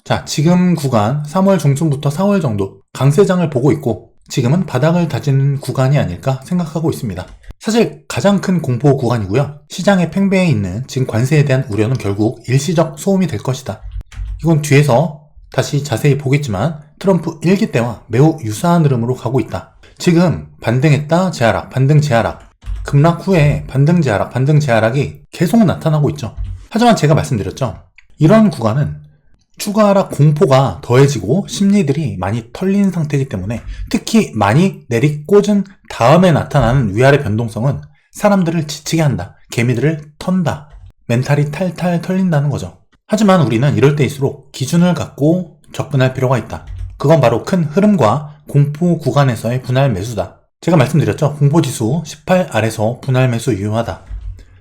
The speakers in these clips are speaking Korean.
자, 지금 구간 3월 중순부터 4월 정도 강세장을 보고 있고 지금은 바닥을 다지는 구간이 아닐까 생각하고 있습니다. 사실 가장 큰 공포 구간이고요. 시장의 팽배해 있는 지금 관세에 대한 우려는 결국 일시적 소음이 될 것이다. 이건 뒤에서 다시 자세히 보겠지만 트럼프 1기 때와 매우 유사한 흐름으로 가고 있다. 지금 반등했다 재하락, 반등 재하락, 급락 후에 반등 재하락, 반등 재하락이 계속 나타나고 있죠. 하지만 제가 말씀드렸죠. 이런 구간은 추가 하락 공포가 더해지고 심리들이 많이 털린 상태이기 때문에 특히 많이 내리꽂은 다음에 나타나는 위아래 변동성은 사람들을 지치게 한다. 개미들을 턴다. 멘탈이 탈탈 털린다는 거죠. 하지만 우리는 이럴 때일수록 기준을 갖고 접근할 필요가 있다. 그건 바로 큰 흐름과 공포 구간에서의 분할 매수다. 제가 말씀드렸죠. 공포지수 18 아래서 분할 매수 유효하다.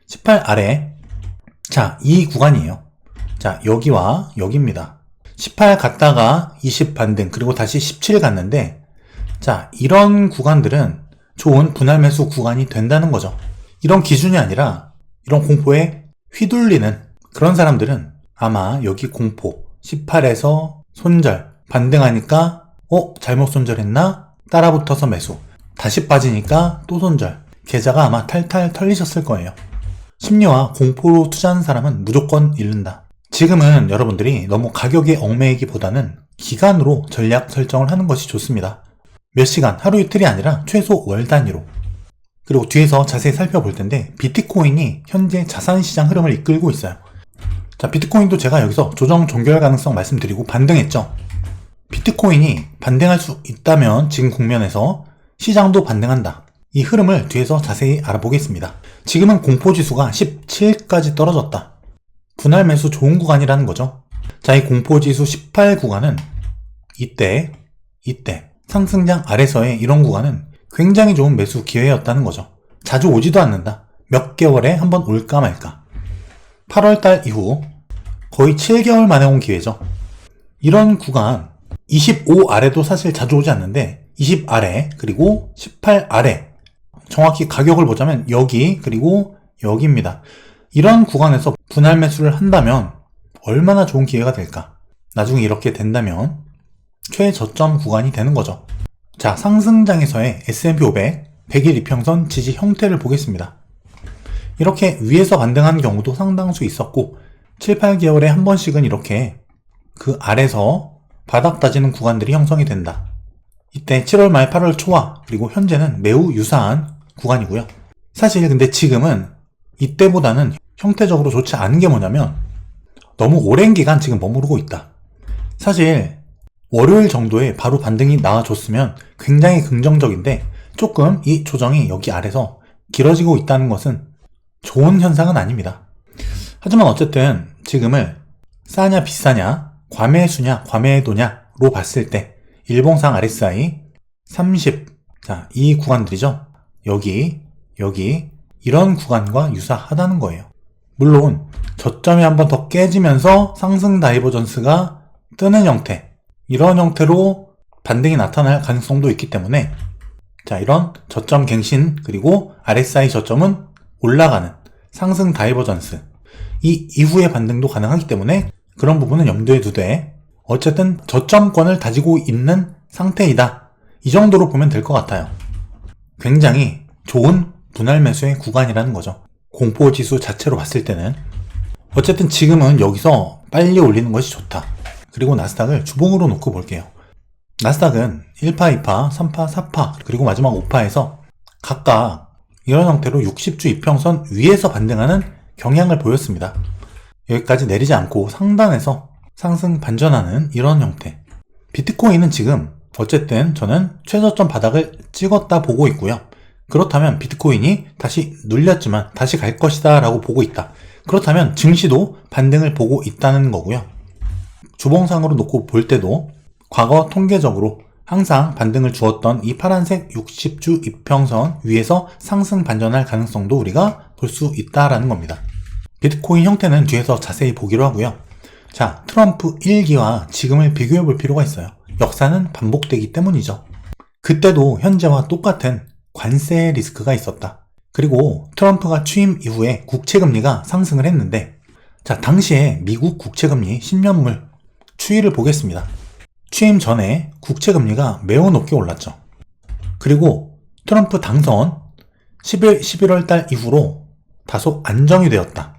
18 아래, 자, 이 구간이에요. 자, 여기와 여기입니다. 18 갔다가 20 반등, 그리고 다시 17 갔는데, 자, 이런 구간들은 좋은 분할 매수 구간이 된다는 거죠. 이런 기준이 아니라 이런 공포에 휘둘리는 그런 사람들은 아마 여기 공포 18에서 손절 반등하니까 잘못 손절했나? 따라붙어서 매수, 다시 빠지니까 또 손절, 계좌가 아마 탈탈 털리셨을 거예요. 심리와 공포로 투자하는 사람은 무조건 잃는다. 지금은 여러분들이 너무 가격에 얽매이기보다는 기간으로 전략 설정을 하는 것이 좋습니다. 몇 시간, 하루 이틀이 아니라 최소 월 단위로. 그리고 뒤에서 자세히 살펴볼 텐데 비트코인이 현재 자산시장 흐름을 이끌고 있어요. 자, 비트코인도 제가 여기서 조정 종결 가능성 말씀드리고 반등했죠. 비트코인이 반등할 수 있다면 지금 국면에서 시장도 반등한다. 이 흐름을 뒤에서 자세히 알아보겠습니다. 지금은 공포지수가 17까지 떨어졌다. 분할 매수 좋은 구간이라는 거죠. 자, 이 공포지수 18 구간은 이때 상승장 아래서의 이런 구간은 굉장히 좋은 매수 기회였다는 거죠. 자주 오지도 않는다. 몇 개월에 한번 올까 말까. 8월달 이후 거의 7개월 만에 온 기회죠. 이런 구간 25 아래도 사실 자주 오지 않는데 20 아래 그리고 18 아래, 정확히 가격을 보자면 여기 그리고 여기입니다. 이런 구간에서 분할 매수를 한다면 얼마나 좋은 기회가 될까? 나중에 이렇게 된다면 최저점 구간이 되는 거죠. 자, 상승장에서의 S&P 500 100일 이평선 지지 형태를 보겠습니다. 이렇게 위에서 반등한 경우도 상당수 있었고 7, 8개월에 한 번씩은 이렇게 그 아래서 바닥 다지는 구간들이 형성이 된다. 이때 7월 말 8월 초와 그리고 현재는 매우 유사한 구간이고요. 사실 근데 지금은 이때보다는 형태적으로 좋지 않은 게 뭐냐면 너무 오랜 기간 지금 머무르고 있다. 사실 월요일 정도에 바로 반등이 나와줬으면 굉장히 긍정적인데 조금 이 조정이 여기 아래서 길어지고 있다는 것은 좋은 현상은 아닙니다. 하지만 어쨌든 지금을 싸냐 비싸냐, 과매수냐 과매도냐로 봤을 때 일봉상 RSI 30, 자, 이 구간들이죠. 여기 이런 구간과 유사하다는 거예요. 물론 저점이 한번 더 깨지면서 상승 다이버전스가 뜨는 형태, 이런 형태로 반등이 나타날 가능성도 있기 때문에 자, 이런 저점 갱신 그리고 RSI 저점은 올라가는 상승 다이버전스, 이 이후의 반등도 가능하기 때문에 그런 부분은 염두에 두되 어쨌든 저점권을 다지고 있는 상태이다. 이 정도로 보면 될 것 같아요. 굉장히 좋은 분할 매수의 구간이라는 거죠. 공포지수 자체로 봤을 때는. 어쨌든 지금은 여기서 빨리 올리는 것이 좋다. 그리고 나스닥을 주봉으로 놓고 볼게요. 나스닥은 1파, 2파, 3파, 4파 그리고 마지막 5파에서 각각 이런 형태로 60주 이평선 위에서 반등하는 경향을 보였습니다. 여기까지 내리지 않고 상단에서 상승 반전하는 이런 형태. 비트코인은 지금 어쨌든 저는 최저점 바닥을 찍었다 보고 있고요. 그렇다면 비트코인이 다시 눌렸지만 다시 갈 것이다 라고 보고 있다. 그렇다면 증시도 반등을 보고 있다는 거고요. 주봉상으로 놓고 볼 때도 과거 통계적으로 항상 반등을 주었던 이 파란색 60주 이평선 위에서 상승 반전할 가능성도 우리가 볼 수 있다라는 겁니다. 비트코인 형태는 뒤에서 자세히 보기로 하고요. 자, 트럼프 1기와 지금을 비교해 볼 필요가 있어요. 역사는 반복되기 때문이죠. 그때도 현재와 똑같은 관세 리스크가 있었다. 그리고 트럼프가 취임 이후에 국채금리가 상승을 했는데, 자, 당시에 미국 국채금리 10년물 추이를 보겠습니다. 취임 전에 국채금리가 매우 높게 올랐죠. 그리고 트럼프 당선 11월 달 이후로 다소 안정이 되었다.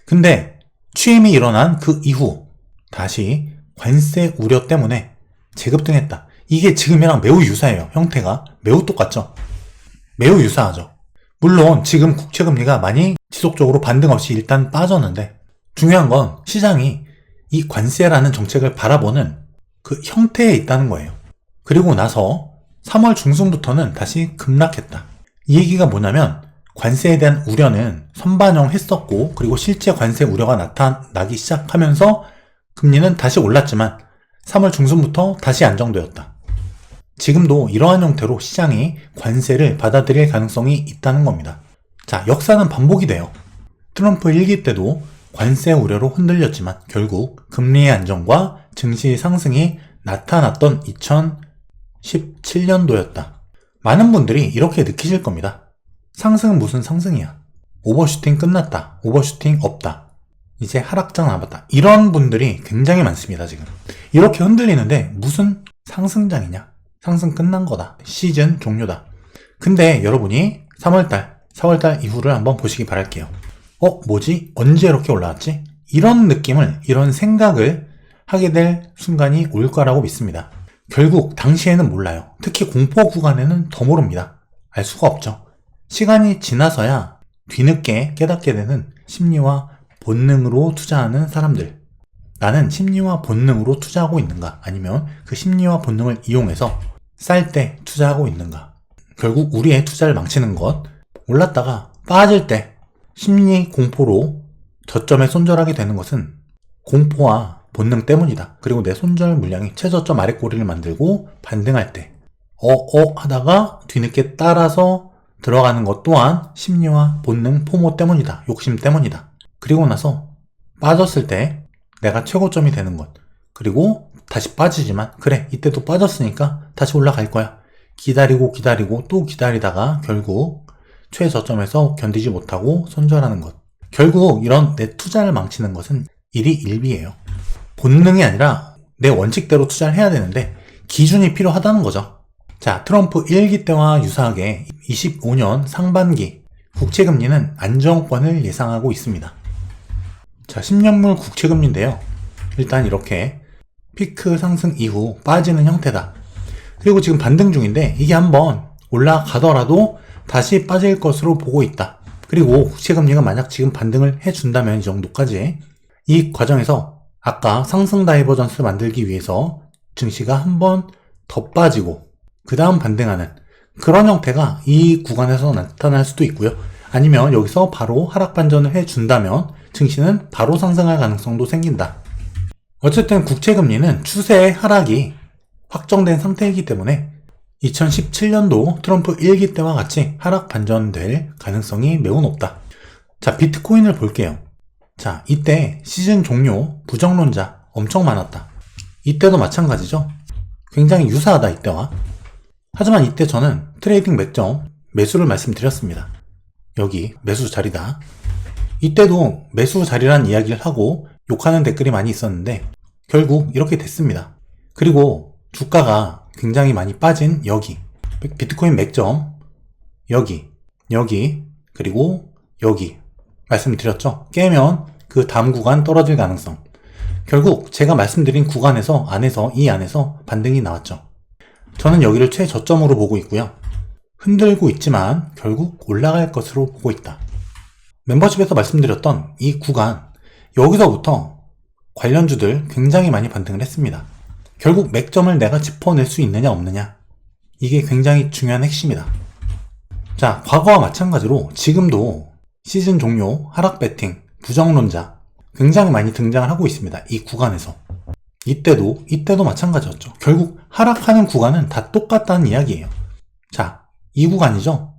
근데 취임이 일어난 그 이후 다시 관세 우려 때문에 재급등했다. 이게 지금이랑 매우 유사해요. 형태가 매우 똑같죠. 매우 유사하죠. 물론 지금 국채금리가 많이 지속적으로 반등 없이 일단 빠졌는데 중요한 건 시장이 이 관세라는 정책을 바라보는 그 형태에 있다는 거예요. 그리고 나서 3월 중순부터는 다시 급락했다. 이 얘기가 뭐냐면 관세에 대한 우려는 선반영했었고 그리고 실제 관세 우려가 나타나기 시작하면서 금리는 다시 올랐지만 3월 중순부터 다시 안정되었다. 지금도 이러한 형태로 시장이 관세를 받아들일 가능성이 있다는 겁니다. 자, 역사는 반복이 돼요. 트럼프 1기 때도 관세 우려로 흔들렸지만 결국 금리의 안정과 증시 상승이 나타났던 2017년도였다. 많은 분들이 이렇게 느끼실 겁니다. 상승은 무슨 상승이야? 오버슈팅 끝났다. 오버슈팅 없다. 이제 하락장 남았다. 이런 분들이 굉장히 많습니다, 지금. 이렇게 흔들리는데 무슨 상승장이냐? 상승 끝난 거다. 시즌 종료다. 근데 여러분이 3월달, 4월달 이후를 한번 보시기 바랄게요. 뭐지? 언제 이렇게 올라왔지? 이런 느낌을, 이런 생각을 하게 될 순간이 올 거라고 믿습니다. 결국 당시에는 몰라요. 특히 공포 구간에는 더 모릅니다. 알 수가 없죠. 시간이 지나서야 뒤늦게 깨닫게 되는 심리와 본능으로 투자하는 사람들. 나는 심리와 본능으로 투자하고 있는가? 아니면 그 심리와 본능을 이용해서 쌀 때 투자하고 있는가? 결국 우리의 투자를 망치는 것, 올랐다가 빠질 때 심리 공포로 저점에 손절하게 되는 것은 공포와 본능 때문이다. 그리고 내 손절 물량이 최저점 아랫꼬리를 만들고 반등할 때 하다가 뒤늦게 따라서 들어가는 것 또한 심리와 본능, 포모 때문이다. 욕심 때문이다. 그리고 나서 빠졌을 때 내가 최고점이 되는 것. 그리고 다시 빠지지만 그래 이때도 빠졌으니까 다시 올라갈 거야. 기다리고 또 기다리다가 결국 최저점에서 견디지 못하고 손절하는 것. 결국 이런 내 투자를 망치는 것은 일이 일비예요. 본능이 아니라 내 원칙대로 투자를 해야 되는데 기준이 필요하다는 거죠. 자, 트럼프 1기 때와 유사하게 25년 상반기 국채금리는 안정권을 예상하고 있습니다. 자, 10년물 국채금리인데요. 일단 이렇게 피크 상승 이후 빠지는 형태다. 그리고 지금 반등 중인데 이게 한번 올라가더라도 다시 빠질 것으로 보고 있다. 그리고 국채금리가 만약 지금 반등을 해준다면 이 정도까지 이 과정에서 아까 상승 다이버전스를 만들기 위해서 증시가 한번 더 빠지고 그 다음 반등하는 그런 형태가 이 구간에서 나타날 수도 있고요. 아니면 여기서 바로 하락 반전을 해준다면 증시는 바로 상승할 가능성도 생긴다. 어쨌든 국채금리는 추세의 하락이 확정된 상태이기 때문에 2017년도 트럼프 1기 때와 같이 하락 반전될 가능성이 매우 높다. 자, 비트코인을 볼게요. 자, 이때 시즌 종료 부정론자 엄청 많았다. 이때도 마찬가지죠. 굉장히 유사하다 이때와. 하지만 이때 저는 트레이딩 맥점 매수를 말씀드렸습니다. 여기 매수 자리다. 이때도 매수 자리란 이야기를 하고 욕하는 댓글이 많이 있었는데 결국 이렇게 됐습니다. 그리고 주가가 굉장히 많이 빠진 여기 비트코인 맥점 여기 그리고 여기 말씀드렸죠. 깨면 그 다음 구간 떨어질 가능성. 결국 제가 말씀드린 구간에서 이 안에서 반등이 나왔죠. 저는 여기를 최저점으로 보고 있고요. 흔들고 있지만 결국 올라갈 것으로 보고 있다. 멤버십에서 말씀드렸던 이 구간, 여기서부터 관련주들 굉장히 많이 반등을 했습니다. 결국 맥점을 내가 짚어낼 수 있느냐 없느냐, 이게 굉장히 중요한 핵심이다. 자, 과거와 마찬가지로 지금도 시즌 종료, 하락 배팅, 부정론자 굉장히 많이 등장을 하고 있습니다. 이 구간에서. 이때도 마찬가지였죠. 결국 하락하는 구간은 다 똑같다는 이야기예요. 자, 이 구간이죠.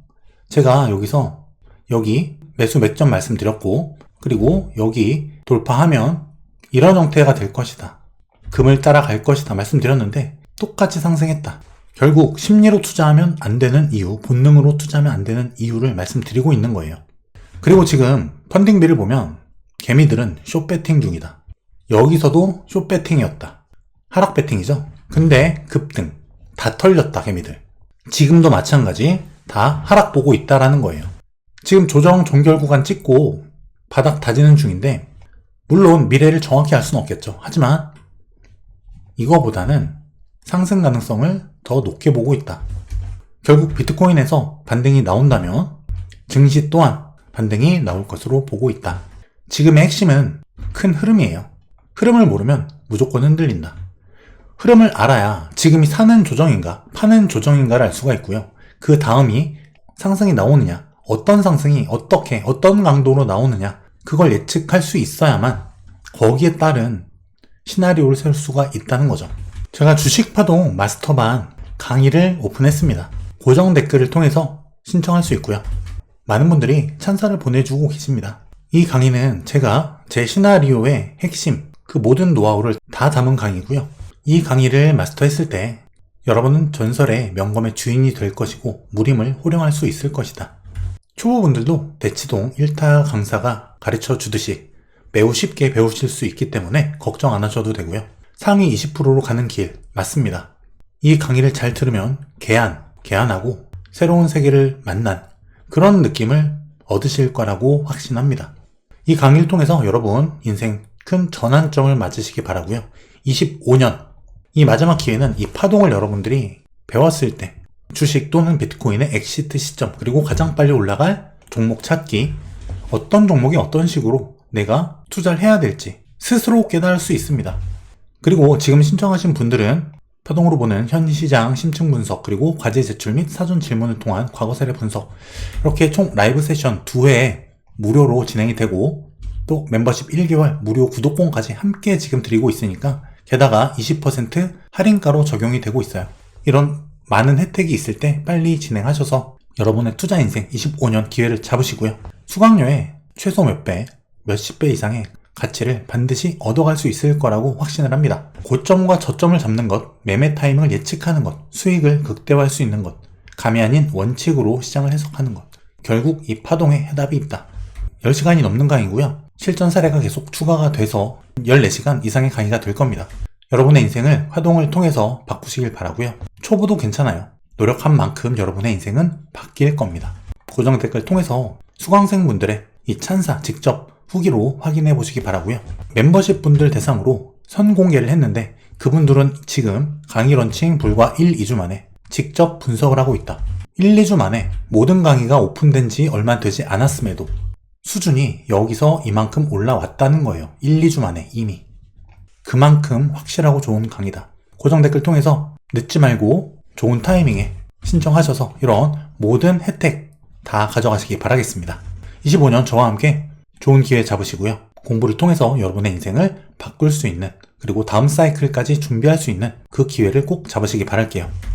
제가 여기서 여기 매수 맥점 말씀드렸고, 그리고 여기 돌파하면 이런 형태가 될 것이다. 금을 따라갈 것이다 말씀드렸는데 똑같이 상승했다. 결국 심리로 투자하면 안 되는 이유, 본능으로 투자하면 안 되는 이유를 말씀드리고 있는 거예요. 그리고 지금 펀딩비를 보면 개미들은 숏배팅 중이다. 여기서도 숏 배팅이었다. 하락 배팅이죠. 근데 급등. 다 털렸다, 개미들. 지금도 마찬가지 다 하락 보고 있다라는 거예요. 지금 조정 종결 구간 찍고 바닥 다지는 중인데 물론 미래를 정확히 알 수는 없겠죠. 하지만 이거보다는 상승 가능성을 더 높게 보고 있다. 결국 비트코인에서 반등이 나온다면 증시 또한 반등이 나올 것으로 보고 있다. 지금의 핵심은 큰 흐름이에요. 흐름을 모르면 무조건 흔들린다. 흐름을 알아야 지금이 사는 조정인가 파는 조정인가를 알 수가 있고요. 그 다음이 상승이 나오느냐, 어떤 상승이 어떻게 어떤 강도로 나오느냐, 그걸 예측할 수 있어야만 거기에 따른 시나리오를 세울 수가 있다는 거죠. 제가 주식파동 마스터반 강의를 오픈했습니다. 고정 댓글을 통해서 신청할 수 있고요. 많은 분들이 찬사를 보내주고 계십니다. 이 강의는 제가 제 시나리오의 핵심, 그 모든 노하우를 다 담은 강의고요. 이 강의를 마스터했을 때 여러분은 전설의 명검의 주인이 될 것이고 무림을 호령할 수 있을 것이다. 초보분들도 대치동 1타 강사가 가르쳐 주듯이 매우 쉽게 배우실 수 있기 때문에 걱정 안 하셔도 되고요. 상위 20%로 가는 길 맞습니다. 이 강의를 잘 들으면 개안하고 새로운 세계를 만난 그런 느낌을 얻으실 거라고 확신합니다. 이 강의를 통해서 여러분 인생 큰 전환점을 맞으시기 바라고요. 25년 이 마지막 기회는 이 파동을 여러분들이 배웠을 때 주식 또는 비트코인의 엑시트 시점 그리고 가장 빨리 올라갈 종목 찾기, 어떤 종목이 어떤 식으로 내가 투자를 해야 될지 스스로 깨달을 수 있습니다. 그리고 지금 신청하신 분들은 파동으로 보는 현 시장 심층 분석 그리고 과제 제출 및 사전 질문을 통한 과거 사례 분석, 이렇게 총 라이브 세션 2회 무료로 진행이 되고 또 멤버십 1개월 무료 구독권까지 함께 지금 드리고 있으니까 게다가 20% 할인가로 적용이 되고 있어요. 이런 많은 혜택이 있을 때 빨리 진행하셔서 여러분의 투자 인생 25년 기회를 잡으시고요. 수강료에 최소 몇십 배 이상의 가치를 반드시 얻어갈 수 있을 거라고 확신을 합니다. 고점과 저점을 잡는 것, 매매 타이밍을 예측하는 것, 수익을 극대화할 수 있는 것, 감이 아닌 원칙으로 시장을 해석하는 것. 결국 이 파동에 해답이 있다. 10시간이 넘는 강의고요. 실전 사례가 계속 추가가 돼서 14시간 이상의 강의가 될 겁니다. 여러분의 인생을 화동을 통해서 바꾸시길 바라고요. 초보도 괜찮아요. 노력한 만큼 여러분의 인생은 바뀔 겁니다. 고정 댓글 통해서 수강생분들의 이 찬사 직접 후기로 확인해 보시기 바라고요. 멤버십 분들 대상으로 선공개를 했는데 그분들은 지금 강의 런칭 불과 1, 2주 만에 직접 분석을 하고 있다. 1, 2주 만에 모든 강의가 오픈된 지 얼마 되지 않았음에도 수준이 여기서 이만큼 올라왔다는 거예요. 1, 2주 만에 이미. 그만큼 확실하고 좋은 강의다. 고정 댓글 통해서 늦지 말고 좋은 타이밍에 신청하셔서 이런 모든 혜택 다 가져가시기 바라겠습니다. 25년 저와 함께 좋은 기회 잡으시고요. 공부를 통해서 여러분의 인생을 바꿀 수 있는, 그리고 다음 사이클까지 준비할 수 있는 그 기회를 꼭 잡으시기 바랄게요.